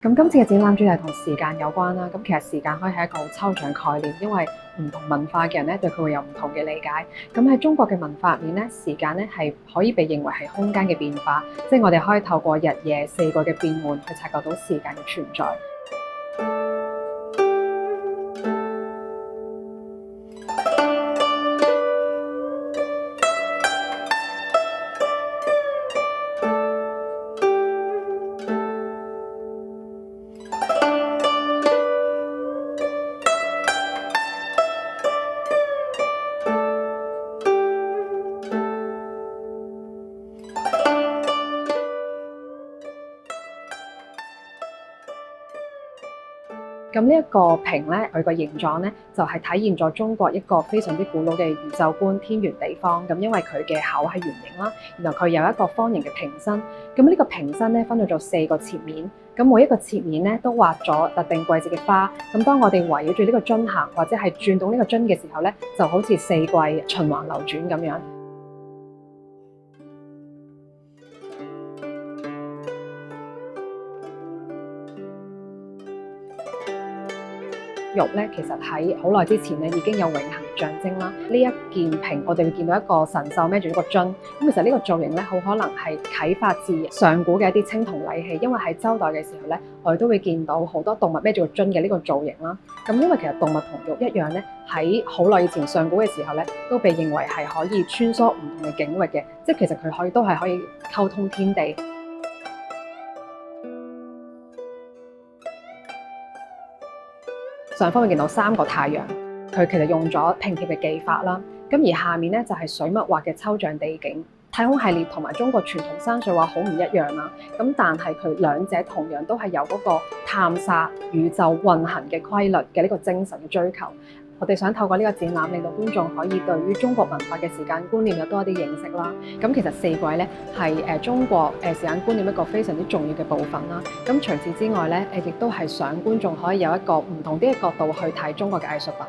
咁今次嘅展覽主題同時間有關啦。咁其實時間可以係一個好抽象概念，因為唔同文化嘅人咧對佢會有唔同嘅理解。咁喺中國嘅文化入面咧，時間咧係可以被認為係空間嘅變化，即係我哋可以透過日夜四季嘅變換去察覺到時間嘅存在。咁呢一個瓶咧，佢個形狀咧就係體現咗中國一個非常之古老嘅宇宙觀天圓地方。咁因為佢嘅口係圓形啦，然後佢有一個方形嘅瓶身。咁呢個瓶身咧分咗做4個切面，咁每一個切面咧都畫咗特定季節嘅花。咁當我哋圍繞住呢個樽行，或者係轉動呢個樽嘅時候咧，就好似四季循環流轉咁樣。玉咧，其實喺好耐之前咧已經有永恆象徵啦。呢一件瓶，我哋會見到一個神獸孭住一個樽。咁其實呢個造型咧，好可能係啟發自上古嘅一啲青銅禮器，因為喺周代嘅時候咧，我哋都會見到好多動物孭住個樽嘅呢個造型啦。咁因為其實動物同玉一樣咧，喺好耐以前上古嘅時候咧，都被認為係可以穿梭唔同嘅境域嘅，即係其實佢都係可以溝通天地。上方會見到3個太陽，佢其實用咗拼貼嘅技法啦。咁而下面咧就係水墨畫嘅抽象地景。太空系列同埋中國傳統山水畫好唔一樣啦。咁但係佢兩者同樣都係有嗰個探索宇宙運行嘅規律嘅呢個精神嘅追求。我哋想透過呢個展覽，令到觀眾可以對於中國文化嘅時間觀念有多一啲認識啦。咁其實四季咧係中國時間觀念一個非常之重要嘅部分啦。咁除此之外咧，亦都係想觀眾可以有一個唔同啲嘅角度去睇中國嘅藝術品。